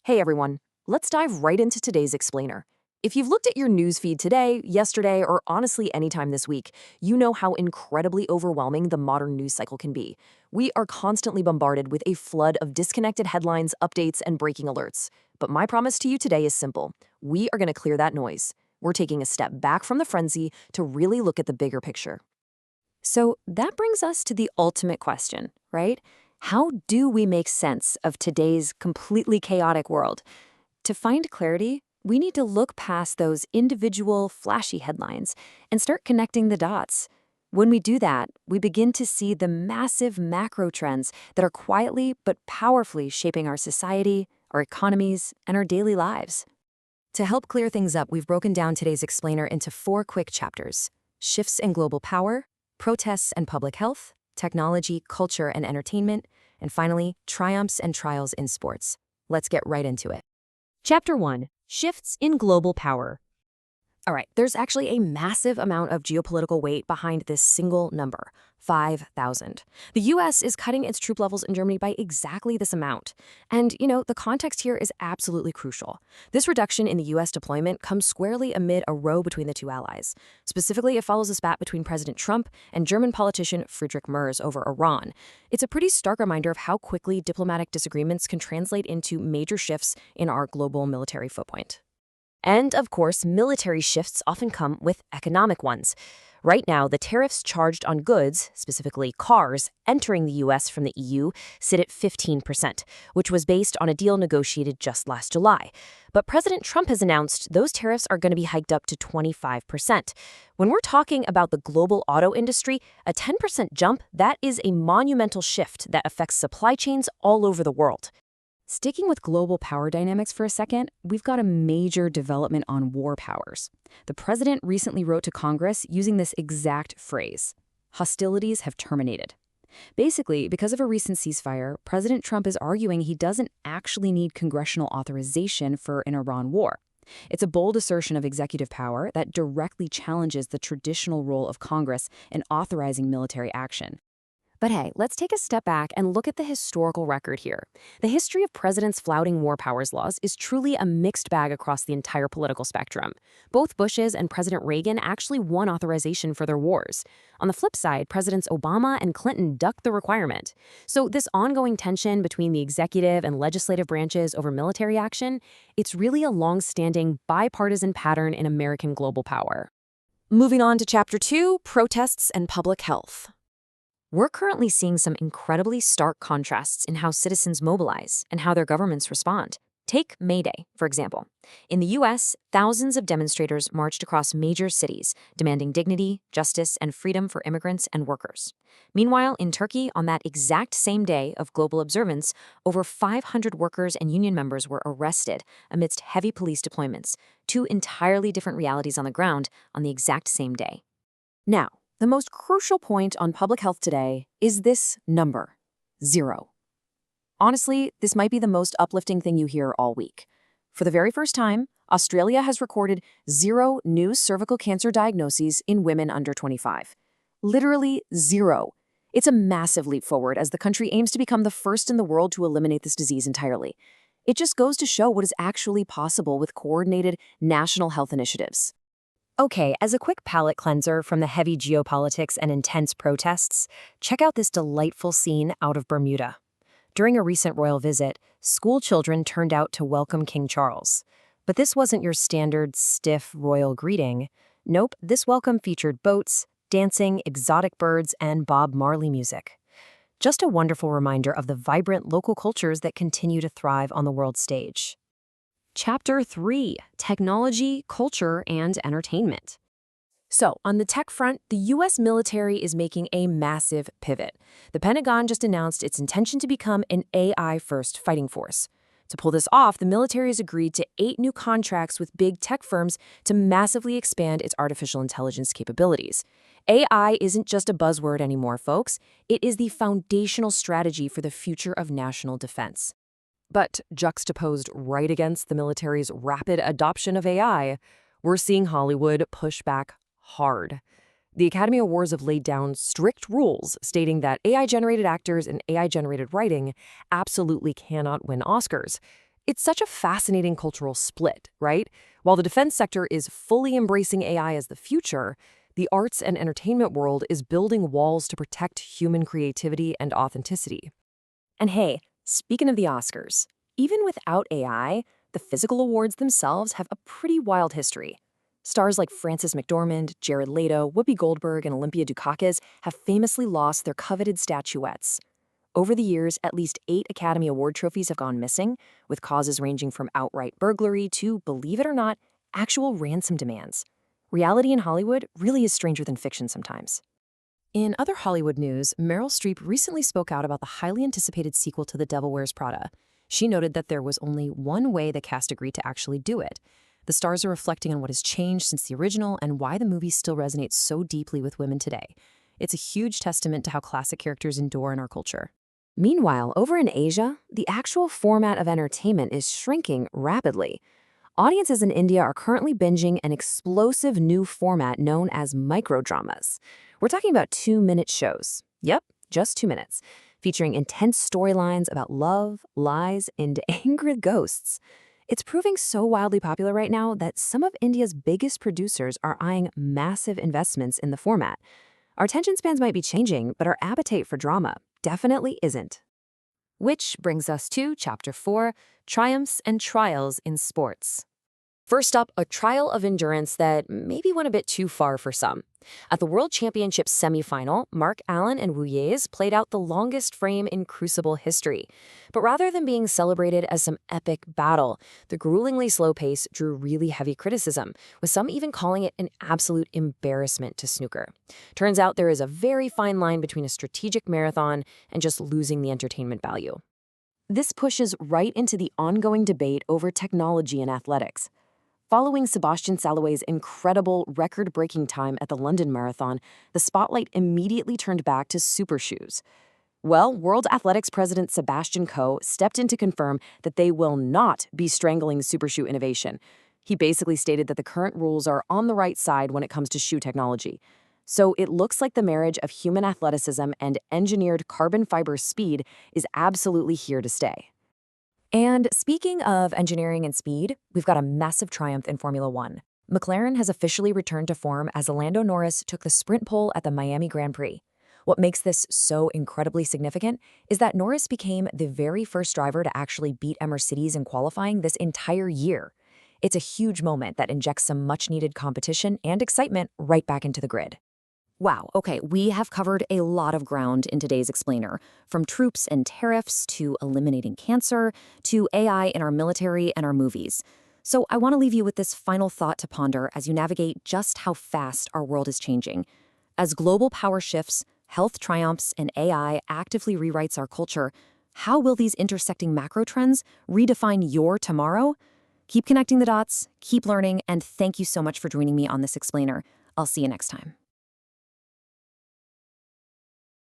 Hey everyone, let's dive right into today's explainer. If you've looked at your news feed today, yesterday, or honestly anytime this week, you know how incredibly overwhelming the modern news cycle can be. We are constantly bombarded with a flood of disconnected headlines, updates, and breaking alerts. But my promise to you today is simple. We are going to clear that noise. We're taking a step back from the frenzy to really look at the bigger picture. So that brings us to the ultimate question, right? How do we make sense of today's completely chaotic world? To find clarity, we need to look past those individual, flashy headlines and start connecting the dots. When we do that, we begin to see the massive macro trends that are quietly but powerfully shaping our society, our economies, and our daily lives. To help clear things up, we've broken down today's explainer into 4 quick chapters: shifts in global power, protests and public health, technology, culture, and entertainment, and finally, triumphs and trials in sports. Let's get right into it. Chapter 1: Shifts in Global Power. All right, there's actually a massive amount of geopolitical weight behind this single number, 5,000. The US is cutting its troop levels in Germany by exactly this amount. And, the context here is absolutely crucial. This reduction in the US deployment comes squarely amid a row between the two allies. Specifically, it follows a spat between President Trump and German politician Friedrich Merz over Iran. It's a pretty stark reminder of how quickly diplomatic disagreements can translate into major shifts in our global military footprint. And, of course, military shifts often come with economic ones. Right now, the tariffs charged on goods, specifically cars, entering the U.S. from the EU sit at 15%, which was based on a deal negotiated just last July. But President Trump has announced those tariffs are going to be hiked up to 25%. When we're talking about the global auto industry, a 10% jump, that is a monumental shift that affects supply chains all over the world. Sticking with global power dynamics for a second, we've got a major development on war powers. The president recently wrote to Congress using this exact phrase: hostilities have terminated. Basically, because of a recent ceasefire, President Trump is arguing he doesn't actually need congressional authorization for an Iran war. It's a bold assertion of executive power that directly challenges the traditional role of Congress in authorizing military action. But hey, let's take a step back and look at the historical record here. The history of presidents flouting war powers laws is truly a mixed bag across the entire political spectrum. Both Bush's and President Reagan actually won authorization for their wars. On the flip side, Presidents Obama and Clinton ducked the requirement. So this ongoing tension between the executive and legislative branches over military action, it's really a long-standing bipartisan pattern in American global power. Moving on to Chapter 2, Protests and Public Health. We're currently seeing some incredibly stark contrasts in how citizens mobilize and how their governments respond. Take May Day, for example. In the U.S., thousands of demonstrators marched across major cities, demanding dignity, justice, and freedom for immigrants and workers. Meanwhile, in Turkey, on that exact same day of global observance, over 500 workers and union members were arrested amidst heavy police deployments, 2 entirely different realities on the ground on the exact same day. Now, the most crucial point on public health today is this number: 0. Honestly, this might be the most uplifting thing you hear all week. For the very first time, Australia has recorded 0 new cervical cancer diagnoses in women under 25. Literally 0. It's a massive leap forward as the country aims to become the first in the world to eliminate this disease entirely. It just goes to show what is actually possible with coordinated national health initiatives. Okay, as a quick palate cleanser from the heavy geopolitics and intense protests, check out this delightful scene out of Bermuda. During a recent royal visit, school children turned out to welcome King Charles. But this wasn't your standard stiff royal greeting. Nope, this welcome featured boats, dancing, exotic birds, and Bob Marley music. Just a wonderful reminder of the vibrant local cultures that continue to thrive on the world stage. Chapter 3: Technology, Culture, and Entertainment. So, on the tech front, the U.S. military is making a massive pivot. The Pentagon just announced its intention to become an AI-first fighting force. To pull this off, the military has agreed to 8 new contracts with big tech firms to massively expand its artificial intelligence capabilities. AI isn't just a buzzword anymore, folks. It is the foundational strategy for the future of national defense. But juxtaposed right against the military's rapid adoption of AI, we're seeing Hollywood push back hard. The Academy Awards have laid down strict rules stating that AI-generated actors and AI-generated writing absolutely cannot win Oscars. It's such a fascinating cultural split, right? While the defense sector is fully embracing AI as the future, the arts and entertainment world is building walls to protect human creativity and authenticity. And hey, speaking of the Oscars, even without AI, the physical awards themselves have a pretty wild history. Stars like Frances McDormand, Jared Leto, Whoopi Goldberg, and Olympia Dukakis have famously lost their coveted statuettes. Over the years, at least 8 Academy Award trophies have gone missing, with causes ranging from outright burglary to, believe it or not, actual ransom demands. Reality in Hollywood really is stranger than fiction sometimes. In other Hollywood news, Meryl Streep recently spoke out about the highly anticipated sequel to The Devil Wears Prada. She noted that there was only one way the cast agreed to actually do it. The stars are reflecting on what has changed since the original and why the movie still resonates so deeply with women today. It's a huge testament to how classic characters endure in our culture. Meanwhile, over in Asia, the actual format of entertainment is shrinking rapidly. Audiences in India are currently binging an explosive new format known as microdramas. We're talking about 2-minute shows. Yep, just 2 minutes, featuring intense storylines about love, lies, and angry ghosts. It's proving so wildly popular right now that some of India's biggest producers are eyeing massive investments in the format. Our attention spans might be changing, but our appetite for drama definitely isn't. Which brings us to Chapter 4, Triumphs and Trials in Sports. First up, a trial of endurance that maybe went a bit too far for some. At the World Championship semifinal, Mark Allen and Wu Yaes played out the longest frame in Crucible history. But rather than being celebrated as some epic battle, the gruelingly slow pace drew really heavy criticism, with some even calling it an absolute embarrassment to snooker. Turns out there is a very fine line between a strategic marathon and just losing the entertainment value. This pushes right into the ongoing debate over technology in athletics. Following Sebastian Salouet's incredible record-breaking time at the London Marathon, the spotlight immediately turned back to super shoes. Well, World Athletics President Sebastian Coe stepped in to confirm that they will not be strangling super shoe innovation. He basically stated that the current rules are on the right side when it comes to shoe technology. So it looks like the marriage of human athleticism and engineered carbon fiber speed is absolutely here to stay. And speaking of engineering and speed, we've got a massive triumph in Formula One. McLaren has officially returned to form as Lando Norris took the sprint pole at the Miami Grand Prix. What makes this so incredibly significant is that Norris became the very first driver to actually beat a Mercedes in qualifying this entire year. It's a huge moment that injects some much-needed competition and excitement right back into the grid. Wow, okay, we have covered a lot of ground in today's explainer, from troops and tariffs to eliminating cancer to AI in our military and our movies. So I want to leave you with this final thought to ponder as you navigate just how fast our world is changing. As global power shifts, health triumphs, and AI actively rewrites our culture, how will these intersecting macro trends redefine your tomorrow? Keep connecting the dots, keep learning, and thank you so much for joining me on this explainer. I'll see you next time.